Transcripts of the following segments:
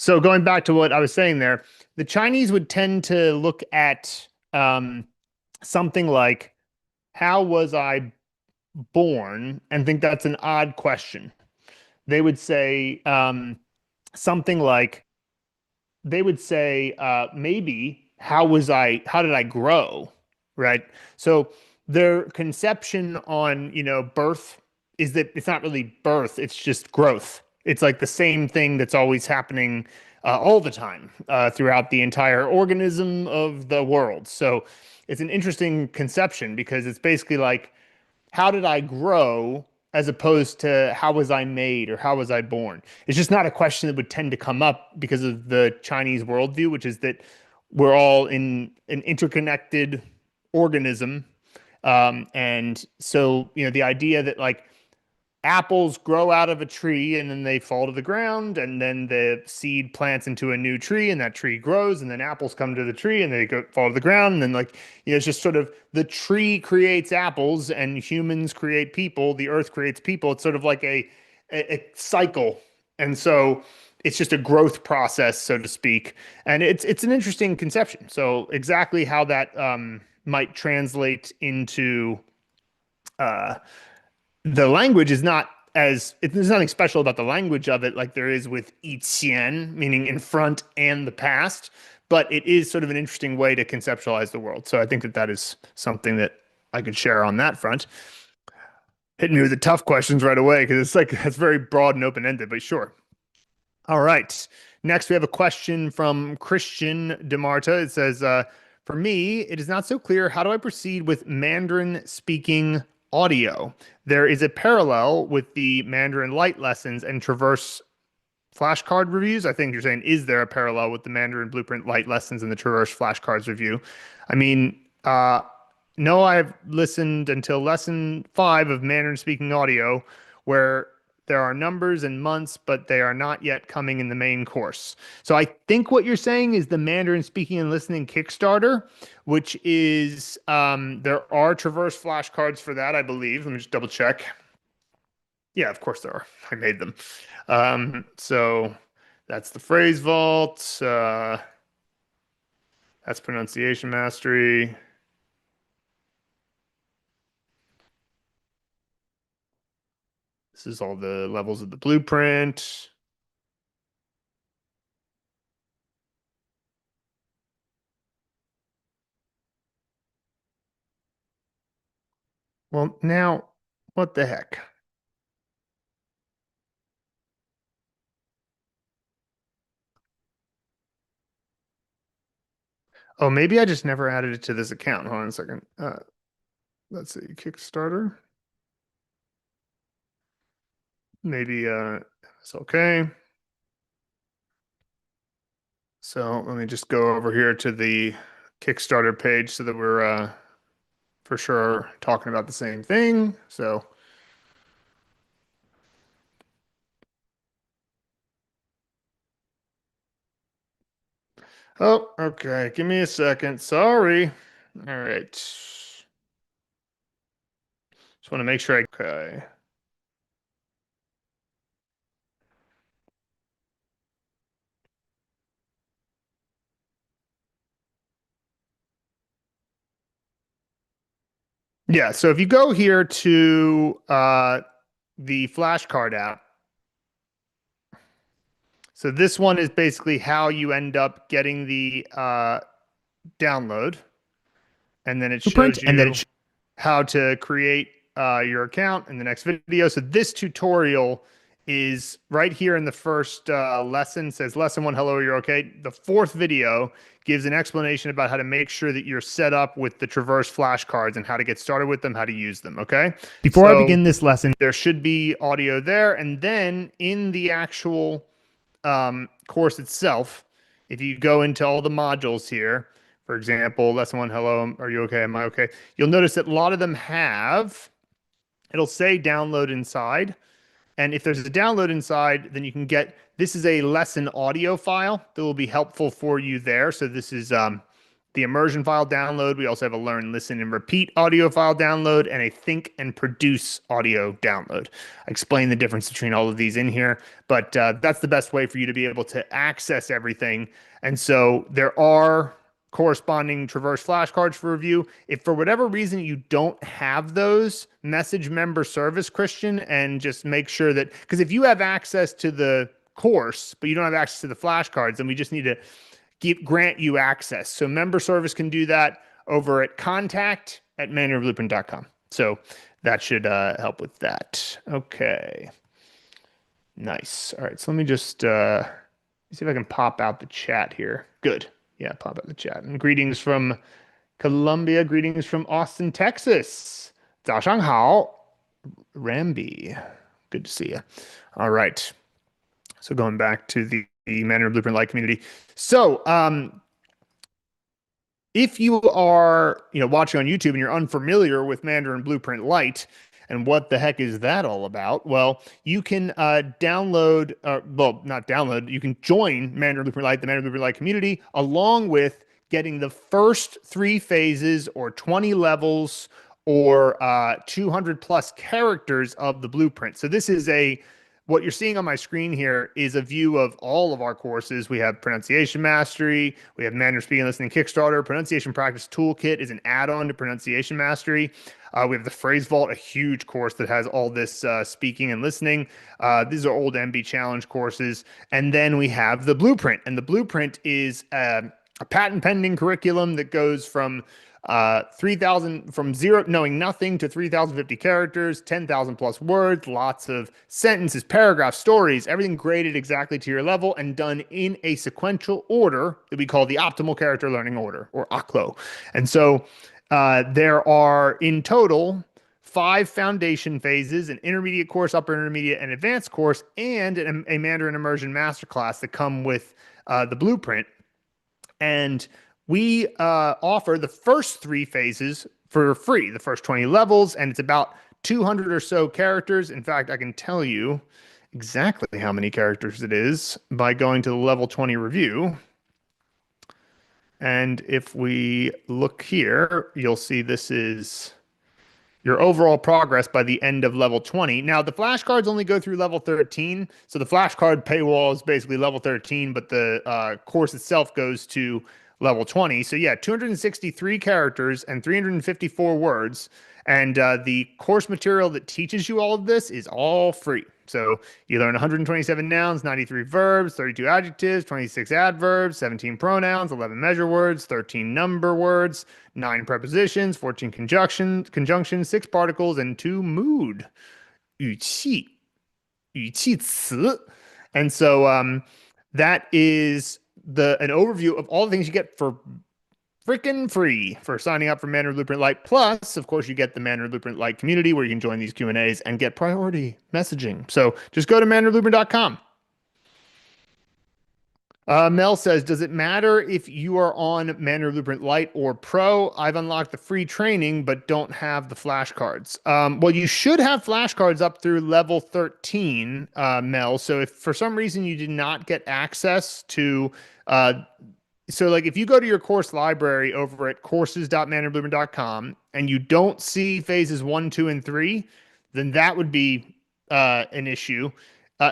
So going back to what I was saying there, the Chinese would tend to look at something like, how was I born? And think that's an odd question. They would say something like, they would say maybe how did I grow? Right. So their conception on, birth is that it's not really birth, it's just growth. It's like the same thing that's always happening all the time throughout the entire organism of the world. So it's an interesting conception because it's basically like, how did I grow as opposed to how was I made or how was I born? It's just not a question that would tend to come up because of the Chinese worldview, which is that we're all in an interconnected organism. And so, the idea that like apples grow out of a tree and then they fall to the ground, and then the seed plants into a new tree and that tree grows, and then apples come to the tree and they fall to the ground, and then like, it's just sort of the tree creates apples and humans create people, the earth creates people. It's sort of like a cycle. And so it's just a growth process, so to speak. And it's an interesting conception. So exactly how that might translate into uh the language is not there's nothing special about the language of it like there is with Yiqian, meaning in front and the past, but it is sort of an interesting way to conceptualize the world. So I think that that is something that I could share on that front. Hit me with the tough questions right away because it's like it's very broad and open-ended, but sure. All right. Next, we have a question from Christian DeMarta. It says, for me, it is not so clear. How do I proceed with Mandarin speaking audio? There is a parallel with the Mandarin Lite lessons and Traverse flashcard reviews. I think you're saying, is there a parallel with the Mandarin Blueprint Lite lessons and the Traverse flashcards review? I mean, no, I've listened until lesson 5 of Mandarin speaking audio, where there are numbers and months, but they are not yet coming in the main course. So I think what you're saying is the Mandarin speaking and listening Kickstarter, which is there are Traverse flashcards for that, I believe. Let me just double check. Yeah, of course there are. I made them. So that's the phrase vault. That's pronunciation mastery. This is all the levels of the blueprint. Well, now, what the heck? Oh, maybe I just never added it to this account. Hold on a second. Let's see, Kickstarter. Maybe it's okay. So let me just go over here to the Kickstarter page so that we're for sure talking about the same thing. So, oh, okay. Give me a second. Sorry. All right. Just want to make sure okay. Yeah, so if you go here to the flashcard app, so this one is basically how you end up getting the download, and then it Blueprint, shows and then you how to create your account in the next video. So this tutorial is right here in the first lesson. It says lesson 1, hello, you're okay. The 4th video gives an explanation about how to make sure that you're set up with the Traverse flashcards and how to get started with them, how to use them. Okay. before I So begin this lesson, there should be audio there. And then in the actual course itself, if you go into all the modules here, for example, lesson 1, hello, are you okay? Am I okay? You'll notice that a lot of them it'll say download inside. And if there's a download inside, then you can this is a lesson audio file that will be helpful for you there. So this is the immersion file download. We also have a learn, listen, and repeat audio file download and a think and produce audio download. I explain the difference between all of these in here, but that's the best way for you to be able to access everything. And so there are corresponding Traverse flashcards for review. If for whatever reason you don't have those, message member service, Christian, and just make sure that, because if you have access to the course, but you don't have access to the flashcards, then we just need to grant you access. So member service can do that over at contact@mandarinblueprint.com. So that should help with that. Okay. Nice. All right. So let me just see if I can pop out the chat here. Good. Yeah, pop out the chat. And greetings from Colombia. Greetings from Austin, Texas. 早上好, Ramby. Good to see you. All right. So going back to the Mandarin Blueprint Lite community. So if you are watching on YouTube and you're unfamiliar with Mandarin Blueprint Lite and what the heck is that all about, well, you can download, well, not download, you can join Mandarin Blueprint Lite, the Mandarin Blueprint Lite community, along with getting the first 3 phases or 20 levels or 200 plus characters of the blueprint. So this is what you're seeing on my screen here is a view of all of our courses. We have Pronunciation Mastery, we have Mandarin Speaking and Listening Kickstarter. Pronunciation Practice Toolkit is an add-on to Pronunciation Mastery. We have the Phrase Vault, a huge course that has all this speaking and listening. These are old MB Challenge courses. And then we have the Blueprint. And the Blueprint is a patent pending curriculum that goes from 3,000 from zero, knowing nothing, to 3,050 characters, 10,000 plus words, lots of sentences, paragraphs, stories, everything graded exactly to your level and done in a sequential order that we call the optimal character learning order, or ACLO. And so there are in total 5 foundation phases, an intermediate course, upper intermediate, and advanced course, and a Mandarin immersion masterclass that come with the blueprint. And we offer the first 3 phases for free, the first 20 levels, and it's about 200 or so characters. In fact, I can tell you exactly how many characters it is by going to the level 20 review. And if we look here, you'll see this is your overall progress by the end of level 20. Now, the flashcards only go through level 13. So the flashcard paywall is basically level 13, but the course itself goes to level 20. So yeah, 263 characters and 354 words. And the course material that teaches you all of this is all free. So you learn 127 nouns, 93 verbs, 32 adjectives, 26 adverbs, 17 pronouns, 11 measure words, 13 number words, 9 prepositions, 14 conjunctions, 6 particles, and 2 mood. 语气词. And so that is an overview of all the things you get for freaking free for signing up for Mandarin Blueprint Lite. Plus, of course, you get the Mandarin Blueprint Lite community where you can join these Q&As and get priority messaging. So just go to mandarinblueprint.com. Mel says, does it matter if you are on Mandarin Blueprint Lite or Pro? I've unlocked the free training, but don't have the flashcards. Well, you should have flashcards up through level 13, Mel. So if for some reason you did not get access to so like if you go to your course library over at courses.mandarinblueprint.com and you don't see phases 1, 2, and 3, then that would be an issue.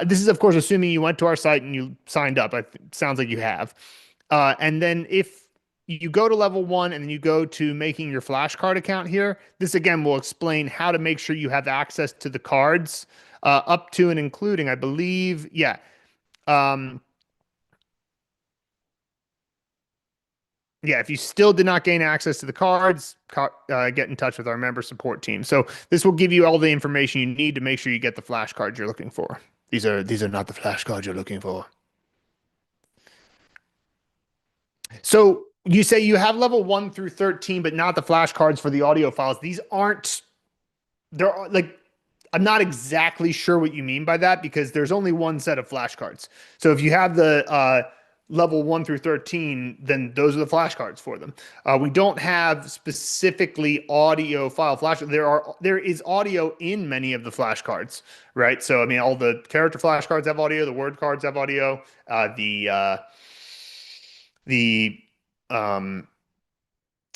This is, of course, assuming you went to our site and you signed up. It sounds like you have. And then if you go to level 1 and then you go to making your flashcard account here, this again will explain how to make sure you have access to the cards up to and including, I believe, yeah. Yeah, if you still did not gain access to the cards, get in touch with our member support team. So this will give you all the information you need to make sure you get the flashcards you're looking for. These are not the flashcards you're looking for. So you say you have level 1 through 13, but not the flashcards for the audio files. These aren't, they're like, I'm not exactly sure what you mean by that because there's only one set of flashcards. So if you have the level 1 through 13, then those are the flashcards for them. We don't have specifically audio file flash. There is audio in many of the flashcards, right? So I mean, all the character flashcards have audio, the word cards have audio, the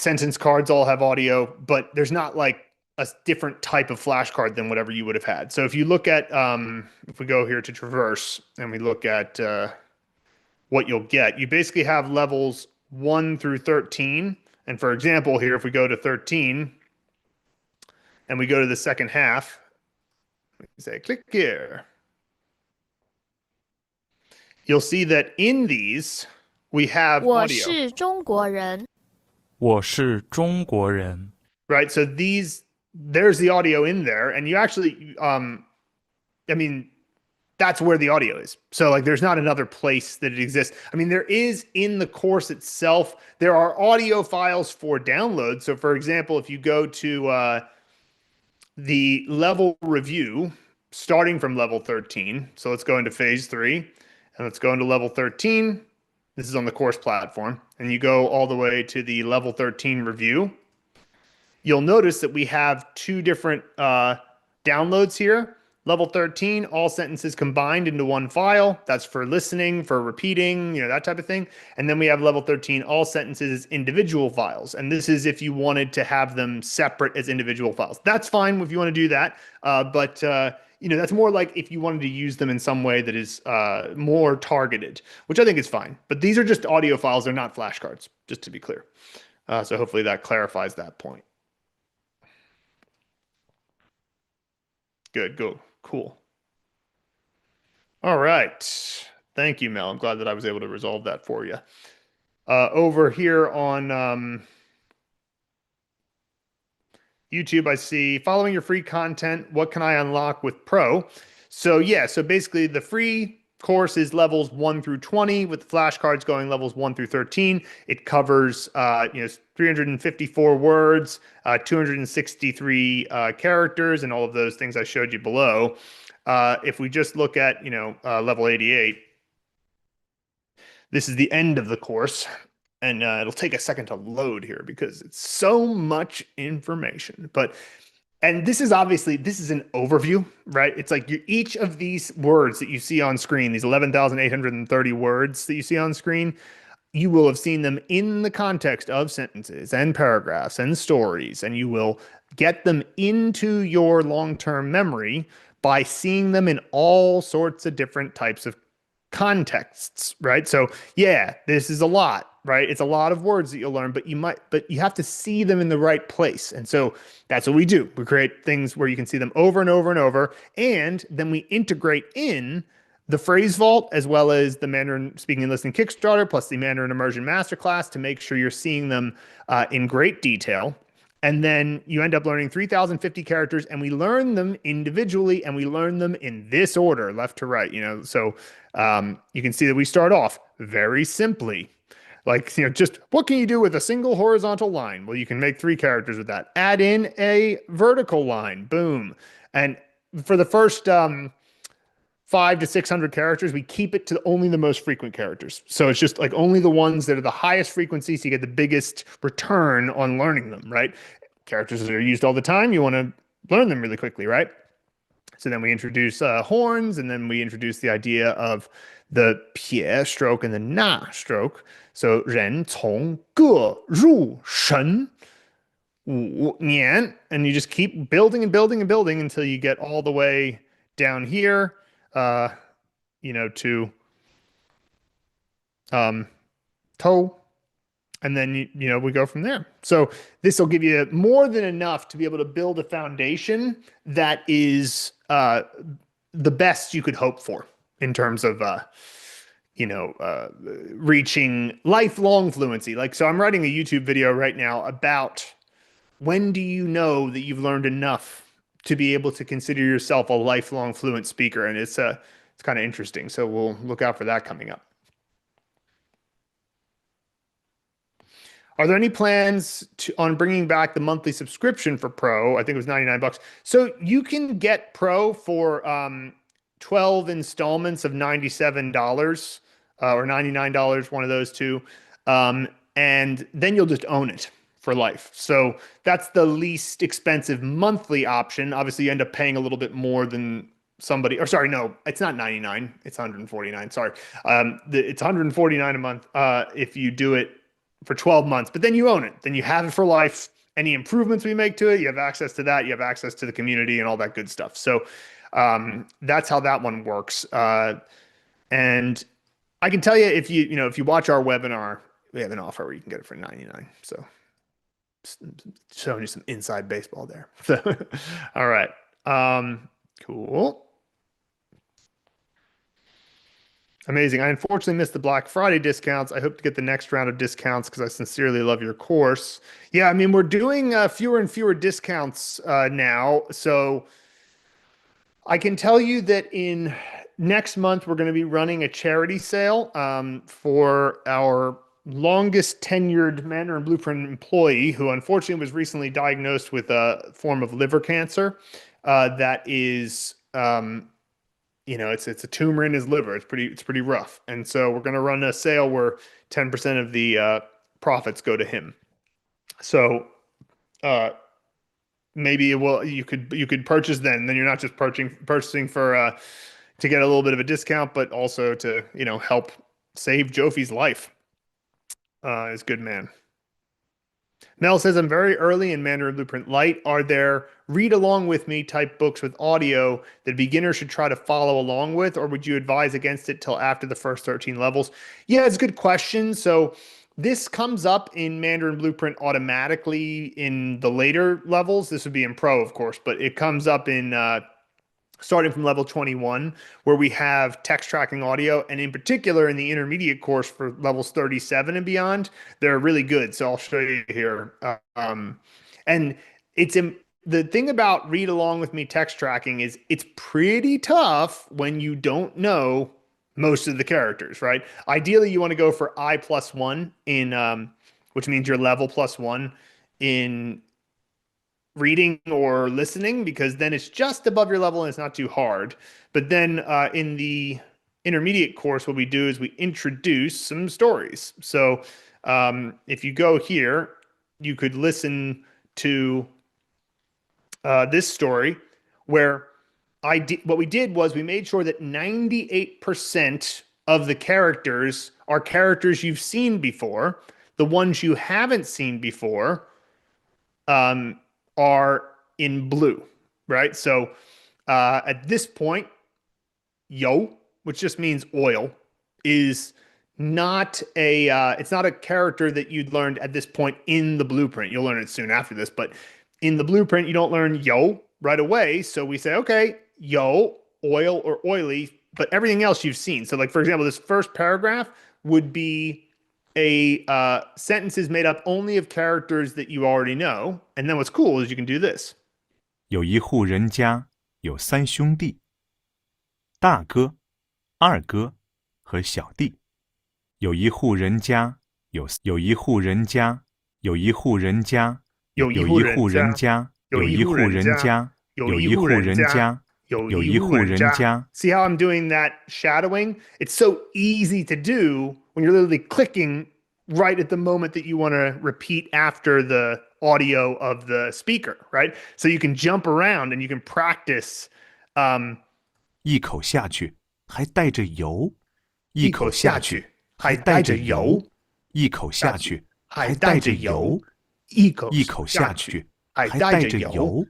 sentence cards all have audio, but there's not like a different type of flashcard than whatever you would have had. So if you look at, if we go here to Traverse and we look at what you'll get, you basically have levels 1 through 13. And for example, here, if we go to 13 and we go to the second half, we say click here. You'll see that in these, we have 我 audio, 是中国人。我是中国人。 right? So there's the audio in there, and you actually, I mean, that's where the audio is. So like there's not another place that it exists. I mean, there is in the course itself, there are audio files for download. So for example, if you go to the level review, starting from level 13, so let's go into phase 3 and let's go into level 13. This is on the course platform, and you go all the way to the level 13 review. You'll notice that we have two different downloads here. Level 13, all sentences combined into one file. That's for listening, for repeating, that type of thing. And then we have level 13, all sentences as individual files. And this is if you wanted to have them separate as individual files. That's fine if you want to do that. But that's more like if you wanted to use them in some way that is more targeted, which I think is fine. But these are just audio files. They're not flashcards, just to be clear. So hopefully that clarifies that point. Good, go. Cool. All right. Thank you, Mel. I'm glad that I was able to resolve that for you. Over here on YouTube, I see following your free content, what can I unlock with Pro? So yeah, so basically the free course is levels 1 through 20 with the flashcards going levels 1 through 13. It covers 354 words, 263 characters, and all of those things I showed you below. If we just look at level 88, this is the end of the course, and it'll take a second to load here because it's so much information. And this is an overview, right? It's like each of these words that you see on screen, these 11,830 words that you see on screen, you will have seen them in the context of sentences and paragraphs and stories, and you will get them into your long-term memory by seeing them in all sorts of different types of contexts, right? So yeah, this is a lot, right? It's a lot of words that you'll learn, but you have to see them in the right place. And so that's what we do. We create things where you can see them over and over and over, and then we integrate in the phrase vault as well as the Mandarin Speaking and Listening Kickstarter plus the Mandarin Immersion Masterclass to make sure you're seeing them in great detail. And then you end up learning 3,050 characters, and we learn them individually, and we learn them in this order, left to right. So you can see that we start off very simply. Like, just what can you do with a single horizontal line? Well, you can make 3 characters with that. Add in a vertical line. Boom. And for the first 500 to 600 characters, we keep it to only the most frequent characters. So it's just like only the ones that are the highest frequency, so you get the biggest return on learning them, right? Characters that are used all the time, you want to learn them really quickly, right? So then we introduce horns, and then we introduce the idea of the pie stroke and the na stroke. So 人从个入神五年, and you just keep building and building and building until you get all the way down here, to toe. And then, we go from there. So this will give you more than enough to be able to build a foundation that is the best you could hope for in terms of, reaching lifelong fluency. So I'm writing a YouTube video right now about when do you know that you've learned enough to be able to consider yourself a lifelong fluent speaker. And it's kind of interesting. So we'll look out for that coming up. Are there any plans on bringing back the monthly subscription for Pro? I think it was $99. So you can get Pro for 12 installments of $97 or $99, one of those two. And then you'll just own it for life. So that's the least expensive monthly option. Obviously, you end up paying a little bit more than somebody, or sorry, no, it's not 99. It's 149. Sorry. It's 149 a month if you do it for 12 months, but then you own it. Then you have it for life. Any improvements we make to it, you have access to that. You have access to the community and all that good stuff. So that's how that one works. And I can tell you if you watch our webinar, we have an offer where you can get it for 99. So showing you some inside baseball there. So, all right. Cool. Amazing. I unfortunately missed the Black Friday discounts. I hope to get the next round of discounts because I sincerely love your course. Yeah, I mean, we're doing fewer and fewer discounts now. So I can tell you that in next month, we're going to be running a charity sale for our longest tenured Mandarin Blueprint employee who unfortunately was recently diagnosed with a form of liver cancer that is it's a tumor in his liver. It's pretty rough. And so we're going to run a sale where 10% of the profits go to him. So maybe you could purchase then you're not just purchasing for to get a little bit of a discount, but also to help save Jofi's life. Is good man. Mel says, I'm very early in Mandarin Blueprint Lite. Are there read along with me type books with audio that beginners should try to follow along with, or would you advise against it till after the first 13 levels? Yeah, it's a good question. So this comes up in Mandarin Blueprint automatically in the later levels. This would be in Pro, of course, but it comes up in starting from level 21, where we have text tracking audio. And in particular, in the intermediate course for levels 37 and beyond, they're really good. So I'll show you here. And the thing about read along with me text tracking is it's pretty tough when you don't know most of the characters, right? Ideally, you want to go for I plus one in, which means your level plus one in reading or listening, because then it's just above your level and it's not too hard. But then in the intermediate course, what we do is we introduce some stories. So if you go here, you could listen to this story where what we did was we made sure that 98% of the characters are characters you've seen before. The ones you haven't seen before are in blue, right? So at this point, yo, which just means oil, is not it's not a character that you'd learned at this point in the blueprint. You'll learn it soon after this, but in the blueprint, you don't learn yo right away. So we say, okay, yo, oil or oily, but everything else you've seen. So like, for example, this first paragraph would be a sentences made up only of characters that you already know. And then what's cool is you can do this. 有一户人家有三兄弟，大哥、二哥和小弟。有一户人家有一户人家有一户人家有一户人家有一户人家有一户人家有一户人家。See how I'm doing that shadowing? It's so easy to do when you're literally clicking right at the moment that you want to repeat after the audio of the speaker, right? So you can jump around and you can practice. 一口下去还带着油，一口下去还带着油，一口下去还带着油，一口下去还带着油。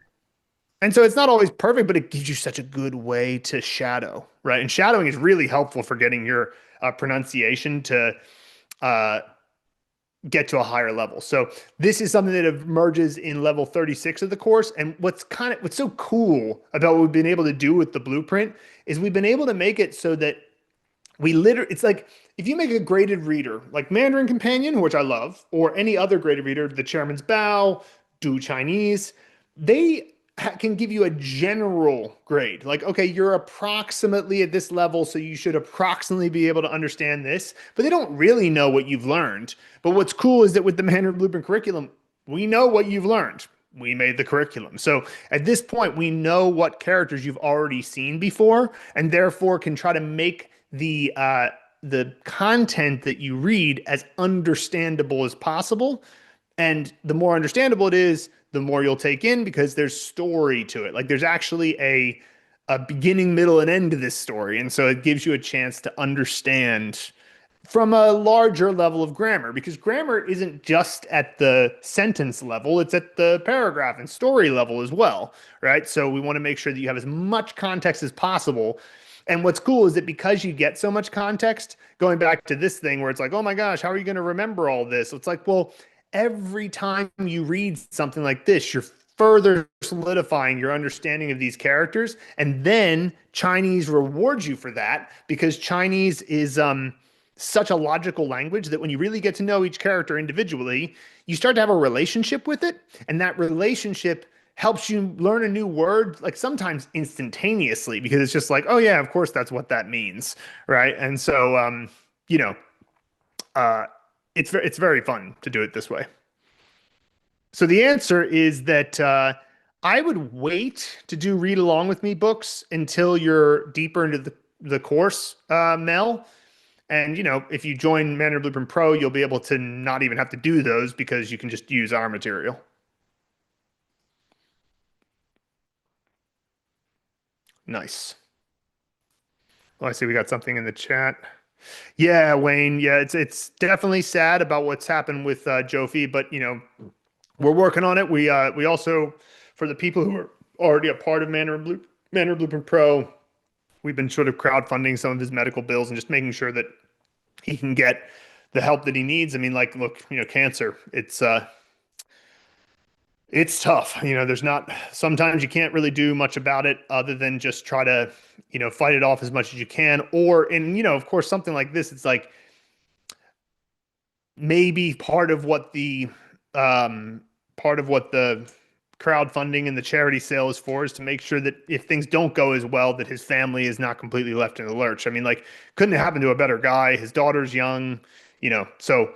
And so it's not always perfect, but it gives you such a good way to shadow, right? And shadowing is really helpful for getting your pronunciation to get to a higher level. So this is something that emerges in level 36 of the course. And what's so cool about what we've been able to do with the blueprint is we've been able to make it so that it's like if you make a graded reader like Mandarin Companion, which I love, or any other graded reader, the Chairman's Bow, Do Chinese, they can give you a general grade. Like, okay, you're approximately at this level, so you should approximately be able to understand this, but they don't really know what you've learned. But what's cool is that with the Mandarin Blueprint curriculum, we know what you've learned. We made the curriculum. So at this point, we know what characters you've already seen before, and therefore can try to make the content that you read as understandable as possible. And the more understandable it is, the more you'll take in because there's story to it. Like there's actually a beginning, middle, and end to this story. And so it gives you a chance to understand from a larger level of grammar, because grammar isn't just at the sentence level, it's at the paragraph and story level as well, right? So we want to make sure that you have as much context as possible. And what's cool is that because you get so much context, going back to this thing where it's like, oh my gosh, how are you going to remember all this? It's like, well, every time you read something like this, you're further solidifying your understanding of these characters. And then Chinese rewards you for that because Chinese is such a logical language that when you really get to know each character individually, you start to have a relationship with it. And that relationship helps you learn a new word, like sometimes instantaneously, because it's just like, oh yeah, of course that's what that means, right? And so, you know, uh, it's very fun to do it this way. So the answer is that I would wait to do read along with me books until you're deeper into the course, Mel. And if you join Mandarin Blueprint Pro, you'll be able to not even have to do those because you can just use our material. Nice. Oh, I see we got something in the chat. Yeah, Wayne. Yeah, it's definitely sad about what's happened with Jofi, but we're working on it. We also, for the people who are already a part of Mandarin Blueprint Pro, we've been sort of crowdfunding some of his medical bills and just making sure that he can get the help that he needs. I mean, like, look, cancer. It's tough. There's not, sometimes you can't really do much about it other than just try to, fight it off as much as you can. Or, and, of course, something like this, it's like maybe um, part of what the crowdfunding and the charity sale is for is to make sure that if things don't go as well, that his family is not completely left in the lurch. I mean, like, couldn't it happen to a better guy? His daughter's young, so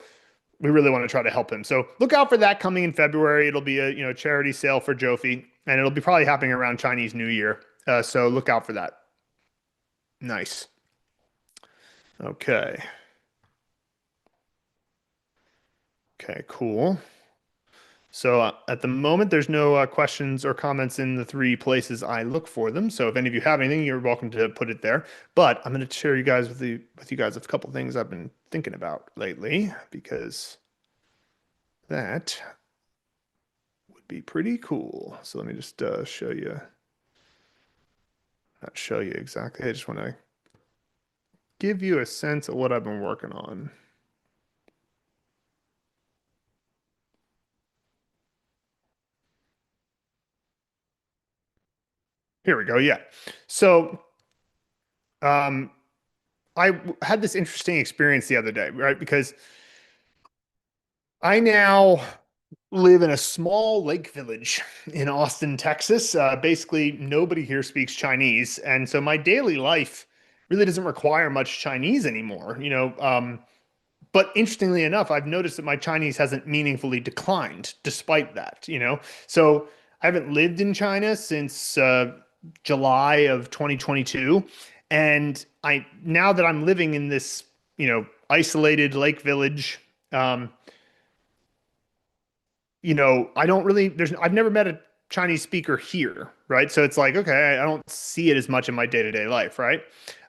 we really want to try to help him. So look out for that coming in February. It'll be a charity sale for Jofi, and it'll be probably happening around Chinese New Year. So look out for that. Nice. Okay. Okay. Cool. So at the moment, there's no questions or comments in the three places I look for them. So if any of you have anything, you're welcome to put it there. But I'm going to share you guys with you guys a couple things I've been thinking about lately because that would be pretty cool. So let me just show you. Not show you exactly. I just want to give you a sense of what I've been working on. Here we go. Yeah. So, um, I had this interesting experience the other day, right? Because I now live in a small lake village in Austin, Texas. Basically, nobody here speaks Chinese. And so my daily life really doesn't require much Chinese anymore. But interestingly enough, I've noticed that my Chinese hasn't meaningfully declined despite that. So I haven't lived in China since July of 2022. And now that I'm living in this, isolated lake village, um, I don't really, I've never met a Chinese speaker here, right? So it's like, okay, I don't see it as much in my day-to-day life, right?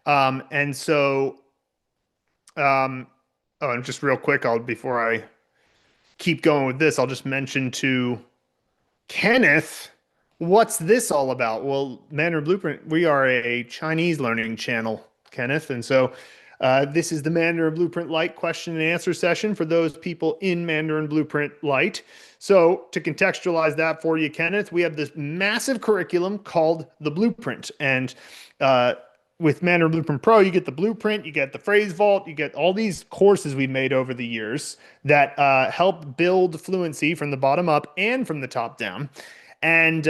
And so, um, oh, and just real quick, before I keep going with this, I'll just mention to Kenneth, what's this all about? Well, Mandarin Blueprint, we are a Chinese learning channel, Kenneth. And so this is the Mandarin Blueprint Lite question and answer session for those people in Mandarin Blueprint Lite. So to contextualize that for you, Kenneth, we have this massive curriculum called the Blueprint. And with Mandarin Blueprint Pro, you get the blueprint, you get the phrase vault, you get all these courses we've made over the years that help build fluency from the bottom up and from the top down. And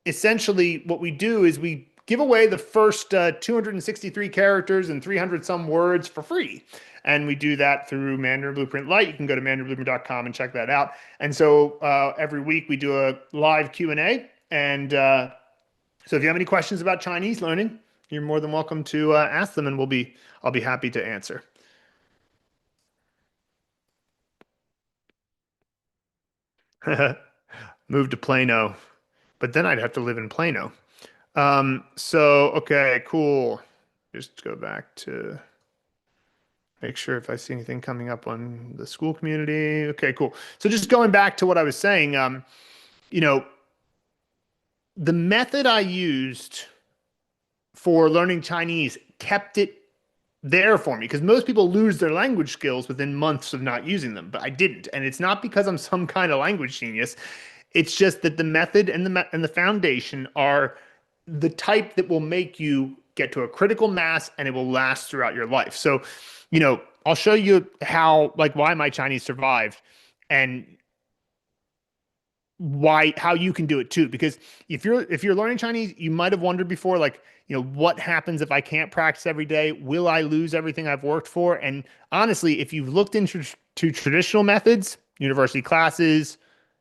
essentially, what we do is we give away the first 263 characters and 300 some words for free. And we do that through Mandarin Blueprint Lite. You can go to mandarinblueprint.com and check that out. And so every week we do a live Q&A. And so if you have any questions about Chinese learning, you're more than welcome to ask them, and I'll be happy to answer. Move to Plano, but then I'd have to live in Plano. So okay, cool. Just go back to. Make sure if I see anything coming up on the school community. Okay, cool. So just going back to what I was saying, you know, the method I used for learning Chinese kept it there for me because most people lose their language skills within months of not using them, but I didn't. And it's not because I'm some kind of language genius. It's just that the method and the foundation are the type that will make you get to a critical mass and it will last throughout your life. So, I'll show you why my Chinese survived and how you can do it too. Because if you're learning Chinese, you might have wondered before, like, what happens if I can't practice every day? Will I lose everything I've worked for? And honestly, if you've looked into traditional methods, university classes,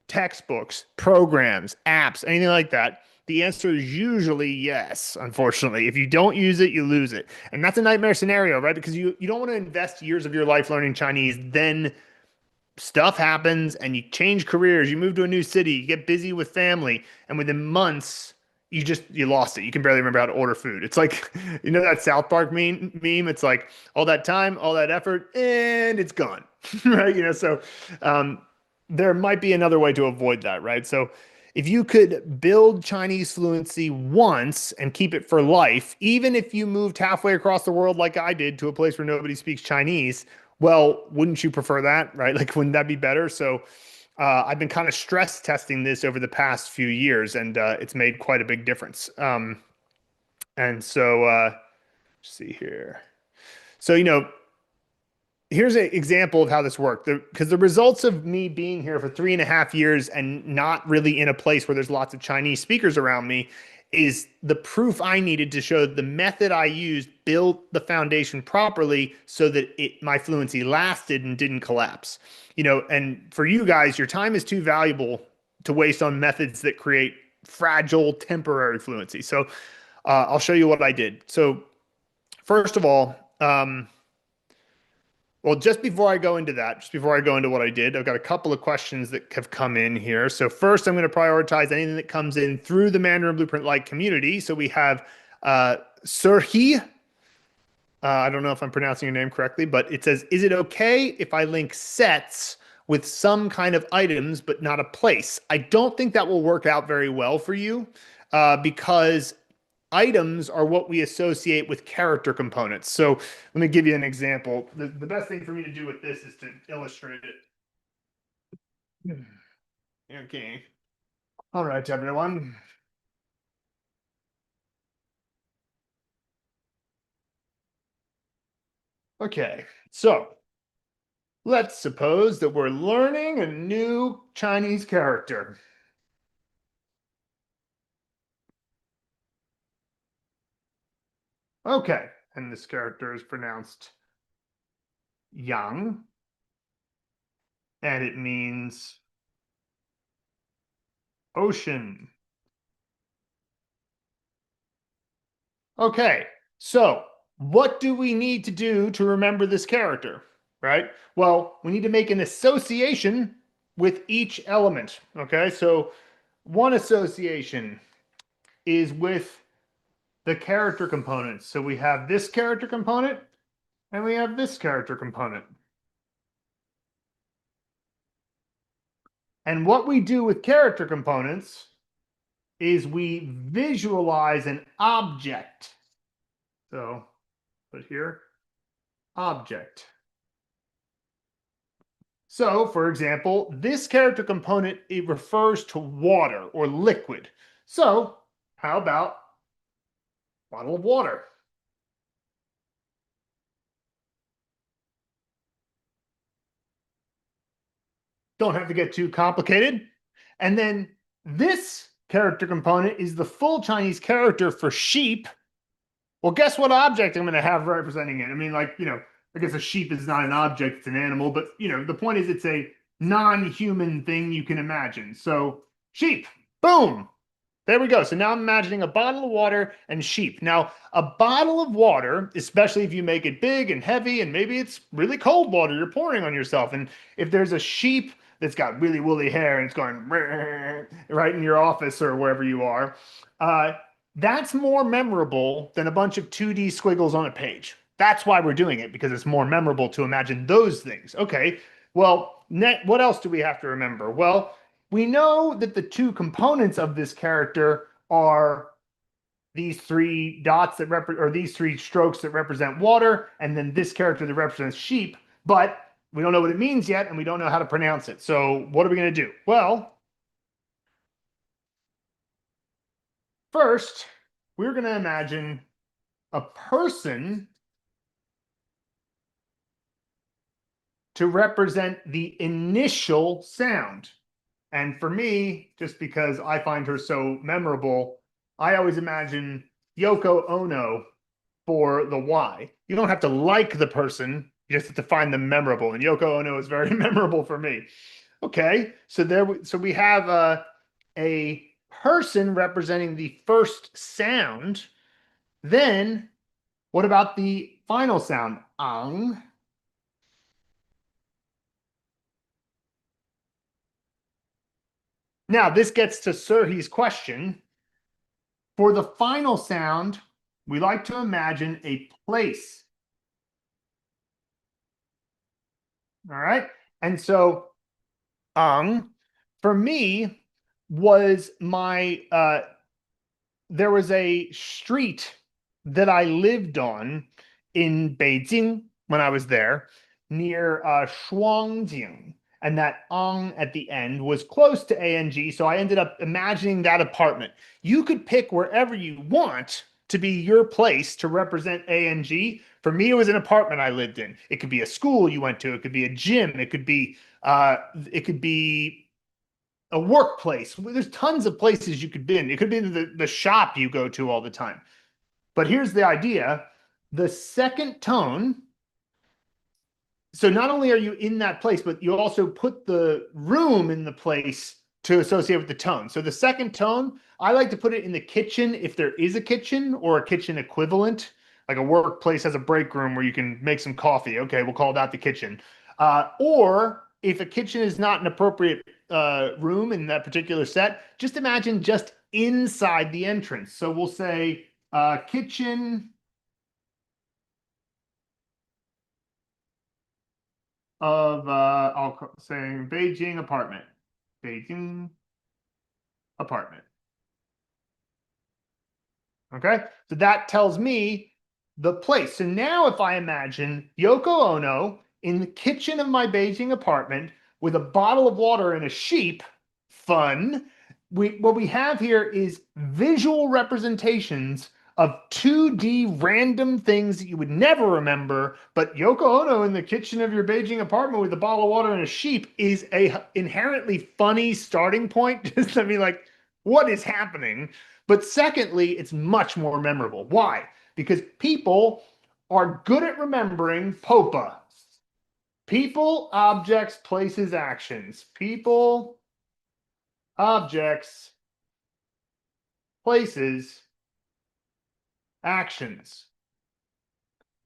textbooks, programs, apps, anything like that, the answer is usually yes, unfortunately. If you don't use it, you lose it. And that's a nightmare scenario, right? Because you don't want to invest years of your life learning Chinese, then stuff happens and you change careers, you move to a new city, you get busy with family, and within months, you lost it. You can barely remember how to order food. It's like, that South Park meme. It's like all that time, all that effort, and it's gone. Right? So there might be another way to avoid that, right? So if you could build Chinese fluency once and keep it for life, even if you moved halfway across the world like I did to a place where nobody speaks Chinese, well, wouldn't you prefer that, right? Like, wouldn't that be better? So I've been kind of stress testing this over the past few years, and it's made quite a big difference. And so, let's see here. So, here's an example of how this worked. Because the results of me being here for 3.5 years and not really in a place where there's lots of Chinese speakers around me is the proof I needed to show that the method I used built the foundation properly so that my fluency lasted and didn't collapse. And for you guys, your time is too valuable to waste on methods that create fragile temporary fluency. So I'll show you what I did. So first of all, well, just before I go into that, just before I go into what I did, I've got a couple of questions that have come in here. So first, I'm going to prioritize anything that comes in through the Mandarin Blueprint Lite community. So we have Surhi. I don't know if I'm pronouncing your name correctly, but it says, is it okay if I link sets with some kind of items, but not a place? I don't think that will work out very well for you because items are what we associate with character components. So let me give you an example. The best thing for me to do with this is to illustrate it. Okay. All right, everyone. Okay, so let's suppose that we're learning a new Chinese character. Okay, and this character is pronounced yang, and it means ocean. Okay, so what do we need to do to remember this character, right? Well, we need to make an association with each element, okay? So one association is with the character components. So we have this character component and we have this character component. And what we do with character components is we visualize an object. So put here, object. So, for example, this character component, it refers to water or liquid. So, how about bottle of water? Don't have to get too complicated. And then this character component is the full Chinese character for sheep. Well, guess what object I'm going to have representing it? I mean, I guess a sheep is not an object, it's an animal, but, the point is it's a non-human thing you can imagine. So, sheep, boom, there we go. So now I'm imagining a bottle of water and sheep. Now, a bottle of water, especially if you make it big and heavy, and maybe it's really cold water you're pouring on yourself. And if there's a sheep that's got really woolly hair and it's going right in your office or wherever you are, that's more memorable than a bunch of 2D squiggles on a page. That's why we're doing it, because it's more memorable to imagine those things. Okay, well, what else do we have to remember? Well, we know that the two components of this character are these three dots that represent, or these three strokes that represent water, and then this character that represents sheep, but we don't know what it means yet, and we don't know how to pronounce it. So what are we going to do? Well, first, we're going to imagine a person to represent the initial sound. And for me, just because I find her so memorable, I always imagine Yoko Ono for the Y. You don't have to like the person, you just have to find them memorable. And Yoko Ono is very memorable for me. Okay, so we have a person representing the first sound. Then what about the final sound? Ang. Now, this gets to Serhi's question. For the final sound, we like to imagine a place. All right. And so, for me, was my, there was a street that I lived on in Beijing when I was there, near Shuangjing. And that ang at the end was close to ANG. So I ended up imagining that apartment. You could pick wherever you want to be your place to represent ANG. For me, it was an apartment I lived in. It could be a school you went to. It could be a gym. It could be a workplace. There's tons of places you could be in. It could be the shop you go to all the time. But here's the idea. The second tone, so not only are you in that place, but you also put the room in the place to associate with the tone. So the second tone, I like to put it in the kitchen if there is a kitchen or a kitchen equivalent. Like a workplace has a break room where you can make some coffee. Okay, we'll call that the kitchen. Or if a kitchen is not an appropriate room in that particular set, just imagine just inside the entrance. So we'll say kitchen of, I'll say Beijing apartment. Beijing apartment. Okay, so that tells me the place. So now if I imagine Yoko Ono in the kitchen of my Beijing apartment with a bottle of water and a sheep, fun. What we have here is visual representations of 2D random things that you would never remember, but Yoko Ono in the kitchen of your Beijing apartment with a bottle of water and a sheep is a inherently funny starting point. Just, I mean, like, what is happening? But secondly, it's much more memorable. Why? Because people are good at remembering POPA. People, objects, places, actions. People, objects, places, actions.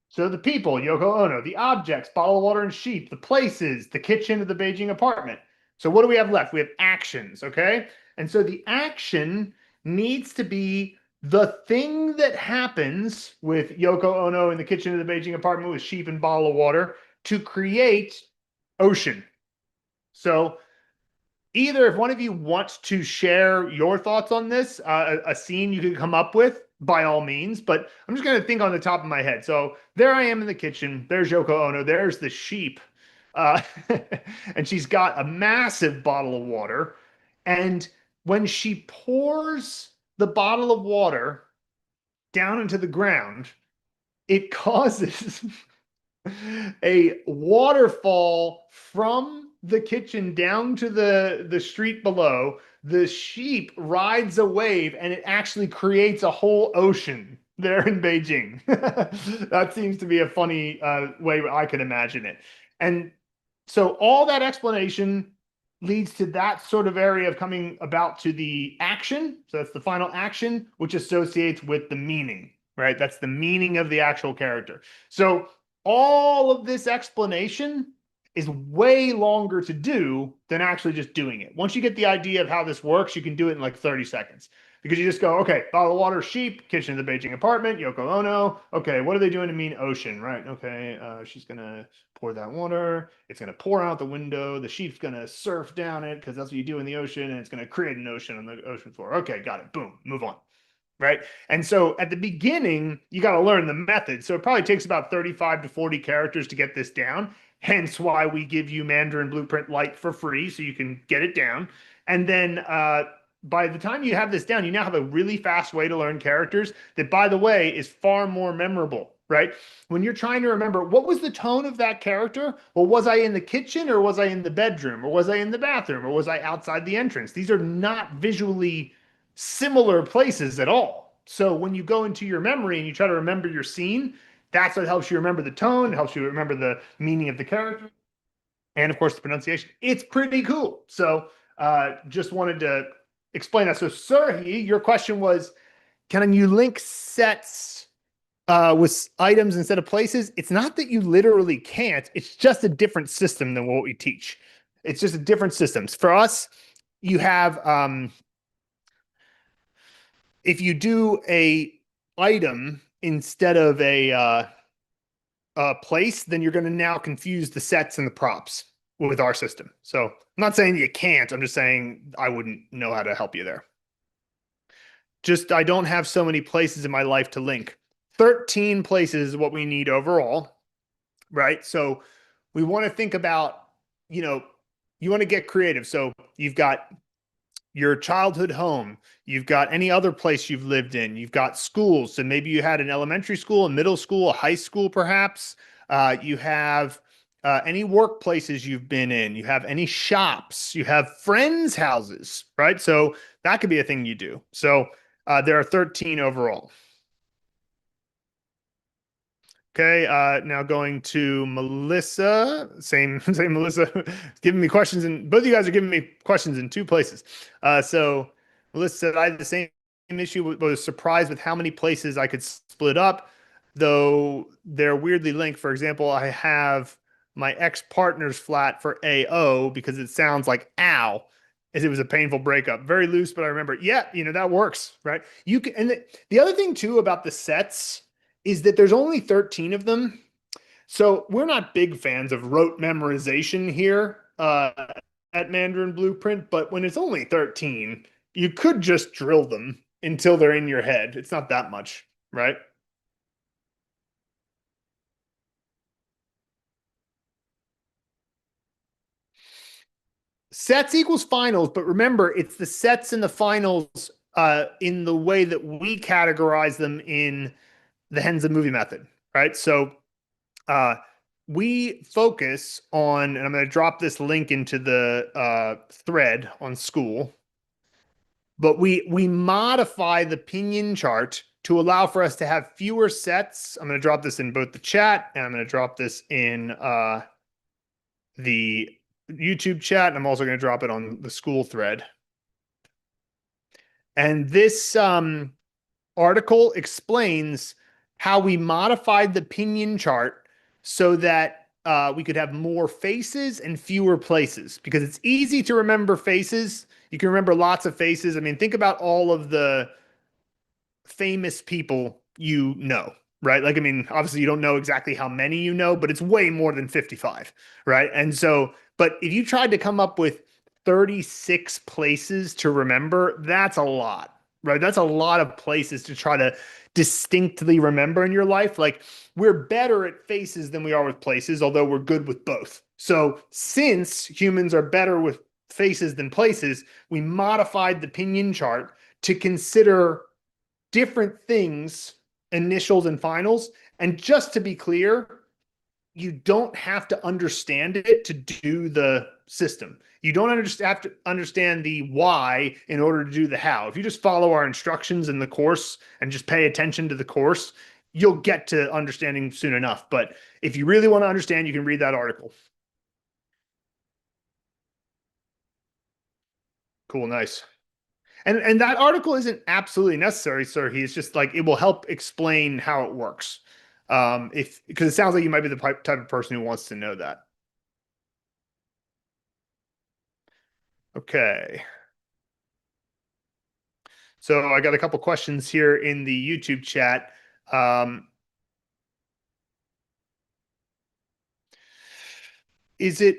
So the people, Yoko Ono, the objects, bottle of water and sheep, the places, the kitchen of the Beijing apartment. So what do we have left? We have actions, okay? And so the action needs to be the thing that happens with Yoko Ono in the kitchen of the Beijing apartment with sheep and bottle of water to create ocean. So either if one of you wants to share your thoughts on this, a scene you could come up with, by all means, but I'm just going to think on the top of my head. So there I am in the kitchen. There's Yoko Ono. There's the sheep. Uh, and she's got a massive bottle of water. And when she pours the bottle of water down into the ground, it causes a waterfall from the kitchen down to the street below. The sheep rides a wave and it actually creates a whole ocean there in Beijing. That seems to be a funny way I could imagine it. And so all that explanation leads to that sort of area of coming about to the action. So that's the final action, which associates with the meaning, right? That's the meaning of the actual character. So all of this explanation is way longer to do than actually just doing it. Once you get the idea of how this works, you can do it in like 30 seconds. because you just go, okay, bottle of water, sheep, kitchen of the Beijing apartment, Yoko Ono. Okay, what are they doing to mean ocean, right? Okay, she's gonna pour that water. It's gonna pour out the window. The sheep's gonna surf down it because that's what you do in the ocean, and it's gonna create an ocean on the ocean floor. Okay, got it. Boom, move on. Right. And so at the beginning, you got to learn the method. So it probably takes about 35 to 40 characters to get this down. Hence why we give you Mandarin Blueprint Lite for free so you can get it down. And then by the time you have this down, you now have a really fast way to learn characters that, by the way, is far more memorable, right? When you're trying to remember what was the tone of that character? Well, was I in the kitchen or was I in the bedroom or was I in the bathroom or was I outside the entrance? These are not visually similar places at all. So when you go into your memory and you try to remember your scene, that's what helps you remember the tone, helps you remember the meaning of the character, and of course the pronunciation. It's pretty cool. So just wanted to explain that. So Serhi, your question was, can you link sets with items instead of places? It's not that you literally can't. It's just a different system than what we teach. It's just a different systems. For us, you have if you do a item instead of a place, then you're going to now confuse the sets and the props with our system. So I'm not saying you can't. I'm just saying I wouldn't know how to help you there. Just I don't have so many places in my life to link. 13 places is what we need overall, right? So we want to think about, you want to get creative. So you've got your childhood home, you've got any other place you've lived in, you've got schools. So maybe you had an elementary school, a middle school, a high school, perhaps. You have any workplaces you've been in, you have any shops, you have friends' houses, right? So that could be a thing you do. So there are 13 overall. Okay, now going to Melissa. Same Melissa, giving me questions, and both of you guys are giving me questions in two places. So Melissa said I had the same issue. Was surprised with how many places I could split up, though they're weirdly linked. For example, I have my ex-partner's flat for AO because it sounds like ow, as it was a painful breakup. Very loose, but I remember, yeah, that works, right? You can, and the other thing too about the sets is that there's only 13 of them. So we're not big fans of rote memorization here at Mandarin Blueprint, but when it's only 13, you could just drill them until they're in your head. It's not that much, right? Sets equals finals, but remember, it's the sets and the finals in the way that we categorize them in the Henza movie method, right? So uh, we focus on, and I'm going to drop this link into the thread on school, but we modify the pinyin chart to allow for us to have fewer sets. I'm going to drop this in both the chat and I'm going to drop this in the YouTube chat. And I'm also going to drop it on the school thread. And this article explains how we modified the pinyin chart so that we could have more faces and fewer places because it's easy to remember faces. You can remember lots of faces. I mean, think about all of the famous people right? Like, I mean, obviously you don't know exactly how many but it's way more than 55, right? And so, but if you tried to come up with 36 places to remember, that's a lot, right? That's a lot of places to try to distinctly remember in your life. Like, we're better at faces than we are with places, although we're good with both. So, since humans are better with faces than places, we modified the pinyin chart to consider different things, initials and finals. And just to be clear, you don't have to understand it to do the system. You don't have to understand the why in order to do the how. If you just follow our instructions in the course and just pay attention to the course, you'll get to understanding soon enough. But if you really want to understand, you can read that article. Cool, nice. And that article isn't absolutely necessary, sir. He's just like it will help explain how it works. If because it sounds like you might be the type of person who wants to know that. Okay. So I got a couple questions here in the YouTube chat. Um, is it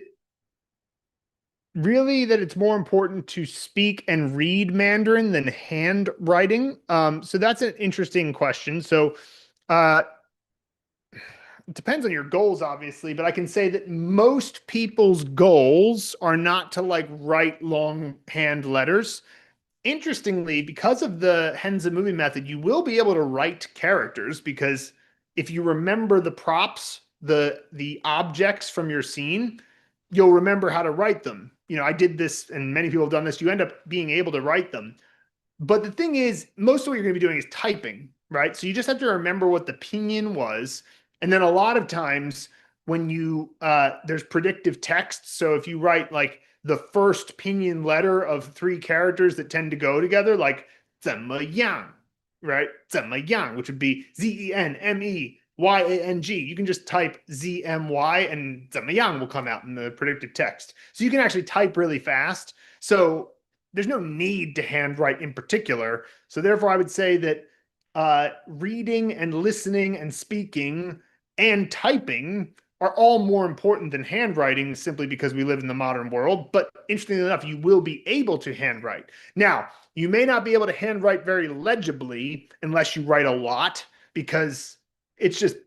really that it's more important to speak and read Mandarin than handwriting? So that's an interesting question. So uh, it depends on your goals, obviously, but I can say that most people's goals are not to like write long hand letters. Interestingly, because of the Henza movie method, you will be able to write characters because if you remember the props, the objects from your scene, you'll remember how to write them. You know, I did this and many people have done this. You end up being able to write them. But the thing is, most of what you're going to be doing is typing, right? So you just have to remember what the pinyin was. And then a lot of times when you, there's predictive text. So if you write like the first pinyin letter of three characters that tend to go together, like 怎么样, right? 怎么样, which would be ZENMEYANG. You can just type ZMY and 怎么样 will come out in the predictive text. So you can actually type really fast. So there's no need to handwrite in particular. So therefore, I would say that reading and listening and speaking and typing are all more important than handwriting simply because we live in the modern world. But interestingly enough, you will be able to handwrite. Now, you may not be able to handwrite very legibly unless you write a lot because it's just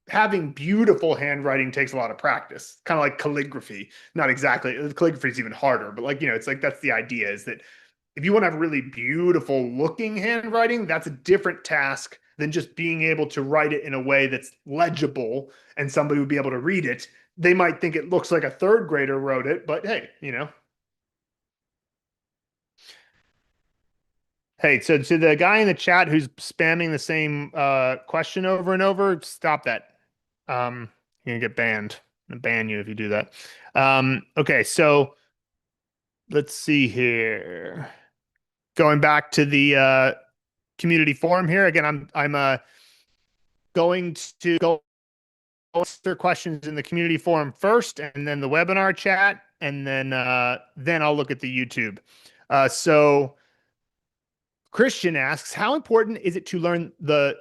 having beautiful handwriting takes a lot of practice, kind of like calligraphy. Not exactly, calligraphy is even harder, but like, you know, it's like that's the idea is that if you want to have really beautiful looking handwriting, that's a different task than just being able to write it in a way that's legible and somebody would be able to read it. They might think it looks like a third grader wrote it, but hey, you know. Hey, so to the guy in the chat who's spamming the same question over and over, stop that. You're gonna get banned. I'm gonna ban you if you do that. Okay, so let's see here. Going back to the community forum here again. I'm going to go answer questions in the community forum first, and then the webinar chat, and then I'll look at the YouTube. So Christian asks, how important is it to learn the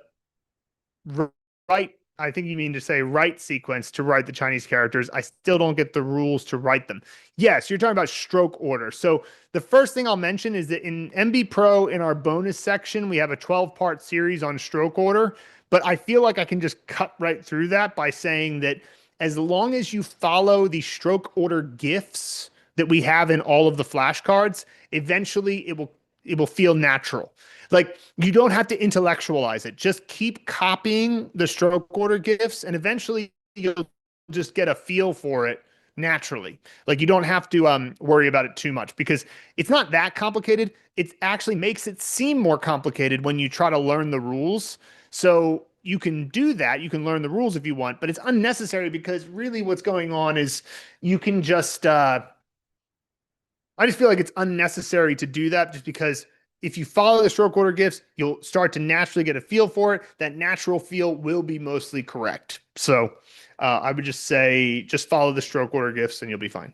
right, I think you mean to say right sequence to write the Chinese characters? I still don't get the rules to write them. Yes, you're talking about stroke order. So the first thing I'll mention is that in MB Pro, in our bonus section, we have a 12-part series on stroke order. But I feel like I can just cut right through that by saying that as long as you follow the stroke order GIFs that we have in all of the flashcards, eventually it will feel natural. Like you don't have to intellectualize it. Just keep copying the stroke order GIFs, and eventually you'll just get a feel for it naturally. Like you don't have to worry about it too much because it's not that complicated. It actually makes it seem more complicated when you try to learn the rules. So you can do that. You can learn the rules if you want, but it's unnecessary because really what's going on is you can just I just feel like it's unnecessary to do that just because if you follow the stroke order GIFs, you'll start to naturally get a feel for it. That natural feel will be mostly correct. So I would just say just follow the stroke order GIFs and you'll be fine.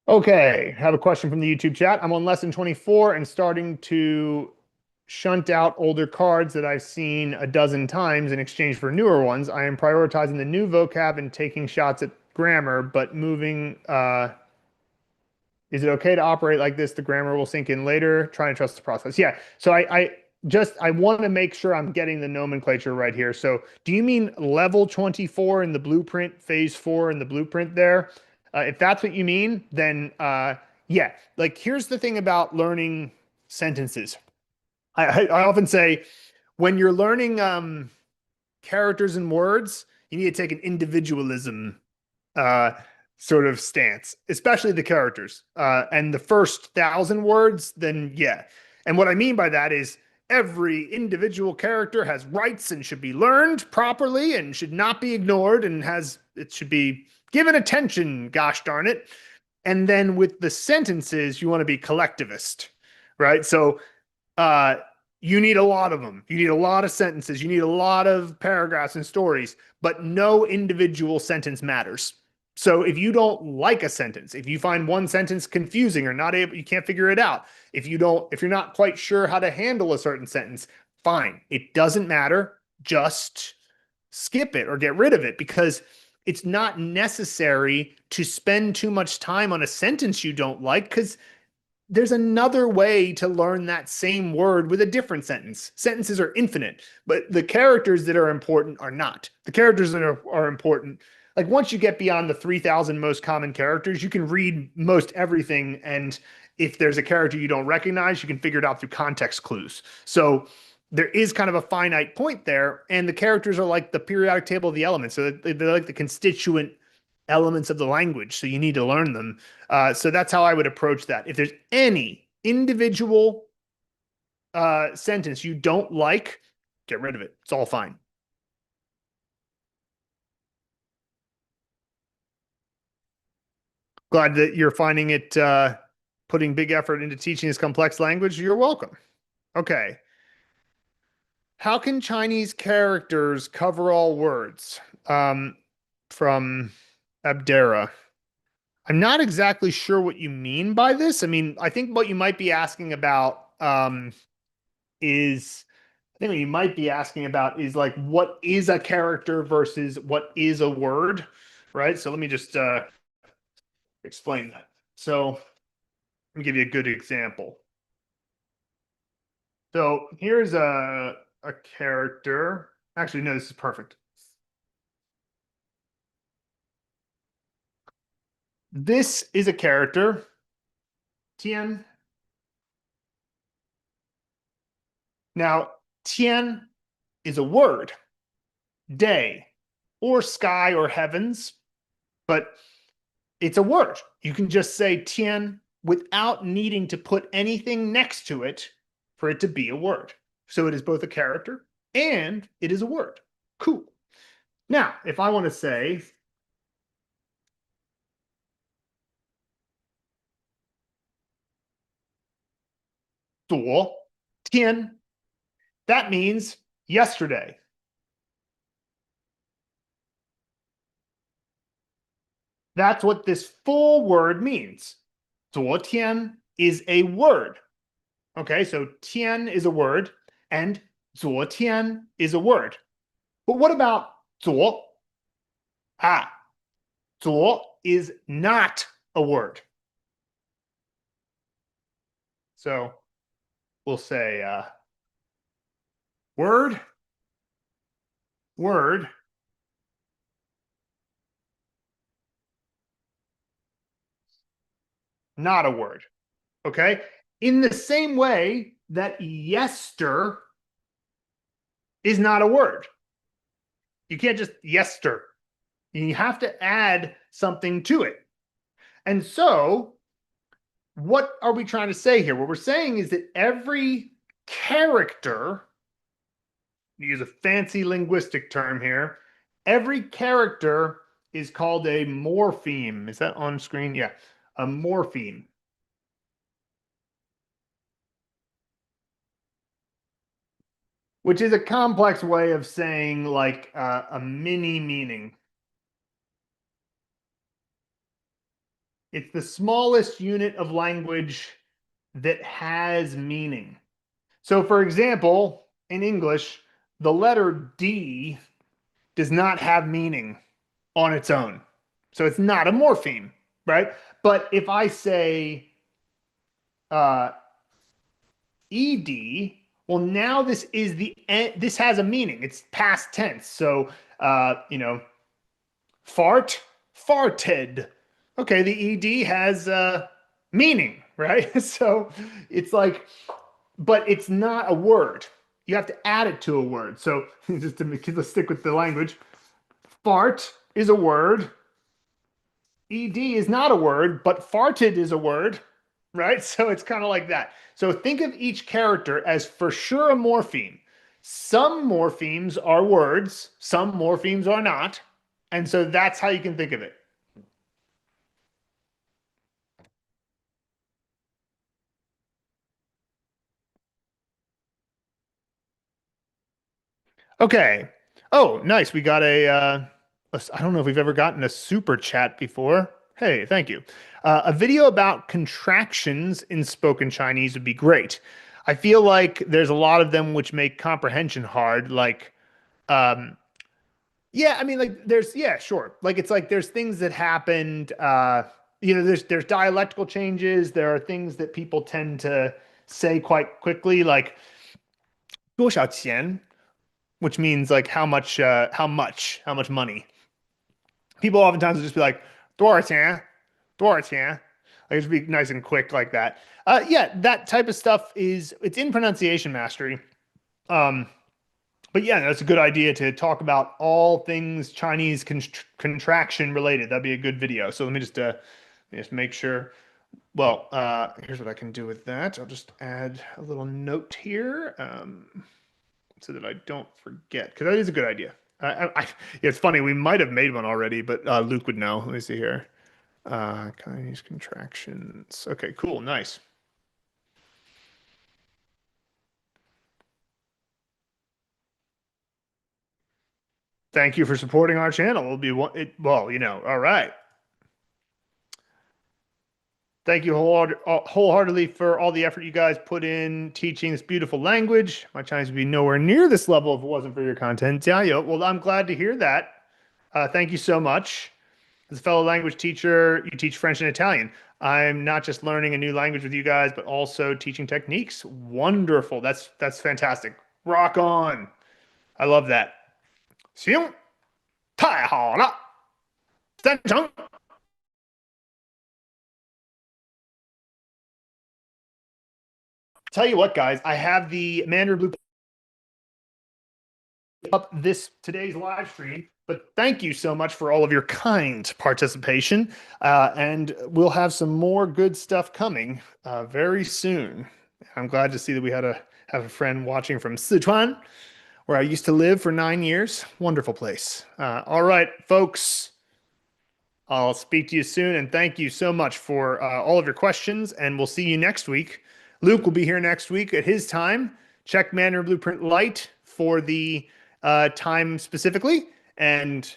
Okay, have a question from the YouTube chat. I'm on lesson 24 and starting to shunt out older cards that I've seen a dozen times in exchange for newer ones. I am prioritizing the new vocab and taking shots at grammar, but moving is it okay to operate like this? The grammar will sink in later. Try and trust the process. Yeah. So I want to make sure I'm getting the nomenclature right here. So do you mean level 24 in the blueprint, phase 4 in the blueprint there? If that's what you mean, then yeah. Like here's the thing about learning sentences. I often say when you're learning characters and words, you need to take an individualism uh, sort of stance, especially the characters. And the first 1,000 words, then yeah. And what I mean by that is every individual character has rights and should be learned properly and should not be ignored and it should be given attention, gosh darn it. And then with the sentences, you want to be collectivist, right? So uh, you need a lot of them. You need a lot of sentences. You need a lot of paragraphs and stories, but no individual sentence matters. So if you don't like a sentence, if you find one sentence confusing or not able, you can't figure it out. If you're not quite sure how to handle a certain sentence, fine. It doesn't matter. Just skip it or get rid of it because it's not necessary to spend too much time on a sentence you don't like because there's another way to learn that same word with a different sentence. Sentences are infinite, but the characters that are important are not. The characters that are important, like once you get beyond the 3,000 most common characters, you can read most everything. And if there's a character you don't recognize, you can figure it out through context clues. So there is kind of a finite point there. And the characters are like the periodic table of the elements. So they're like the constituent elements of the language. So you need to learn them. So that's how I would approach that. If there's any individual sentence you don't like, get rid of it. It's all fine. Glad that you're finding it putting big effort into teaching this complex language. You're welcome. Okay. How can Chinese characters cover all words? From Abdera. I'm not exactly sure what you mean by this. I mean, I think what you might be asking about is I think what you might be asking about is like what is a character versus what is a word, right? So let me just explain that. So let me give you a good example. So here's a character. Actually, no, this is perfect. This is a character, Tian. Now, Tian is a word, day, or sky or heavens, but it's a word. You can just say Tian without needing to put anything next to it for it to be a word. So it is both a character and it is a word. Cool. Now, if I want to say "duo tian," that means yesterday. That's what this full word means. 昨天 is a word. Okay, so tian is a word and 昨天 is a word. But what about 昨? Ah, 昨 is not a word. So we'll say word, word, not a word. Okay, in the same way that yester is not a word. You can't just yester. You have to add something to it. And so, what are we trying to say here? What we're saying is that every character, to use a fancy linguistic term here, every character is called a morpheme. Is that on screen? Yeah, a morpheme. Which is a complex way of saying like a mini meaning. It's the smallest unit of language that has meaning. So, for example, in English, the letter D does not have meaning on its own. So it's not a morpheme, right? But if I say uh, ed, well, now this has a meaning. It's past tense. So fart, farted. Okay, the ed has meaning, right? So it's like, but it's not a word. You have to add it to a word. So just let's stick with the language. Fart is a word. Ed is not a word, but farted is a word, right? So it's kind of like that. So think of each character as for sure a morpheme. Some morphemes are words, some morphemes are not. And so that's how you can think of it. Okay. Oh, nice. We got a I don't know if we've ever gotten a super chat before. Hey, thank you. A video about contractions in spoken Chinese would be great. I feel like there's a lot of them which make comprehension hard. Like, um, yeah, I mean, like, yeah, sure. Like, it's like there's things that happened. There's dialectical changes. There are things that people tend to say quite quickly, like 多少钱, which means like how much money. People oftentimes will just be like 多少钱, 多少钱. Like just be nice and quick like that. Yeah, that type of stuff it's in pronunciation mastery. Um, but yeah, that's a good idea to talk about all things Chinese contraction related. That'd be a good video. So let me just make sure. Well, here's what I can do with that. I'll just add a little note here. So that I don't forget, because that is a good idea. Yeah, it's funny. We might have made one already, but Luke would know. Let me see here. Chinese contractions. Okay, cool, nice. Thank you for supporting our channel. It'll be well, all right. Thank you wholeheartedly for all the effort you guys put in teaching this beautiful language. My Chinese would be nowhere near this level if it wasn't for your content. Yeah, well, I'm glad to hear that. Thank you so much. As a fellow language teacher, you teach French and Italian. I'm not just learning a new language with you guys, but also teaching techniques. Wonderful. That's fantastic. Rock on. I love that. 行，太好了，赞成。Tell you what, guys, I have the Mandarin Blueprint up today's live stream. But thank you so much for all of your kind participation. And we'll have some more good stuff coming very soon. I'm glad to see that we have a friend watching from Sichuan, where I used to live for 9 years. Wonderful place. All right, folks. I'll speak to you soon, and thank you so much for all of your questions, and we'll see you next week. Luke will be here next week at his time. Check Mandarin Blueprint Lite for the time specifically, and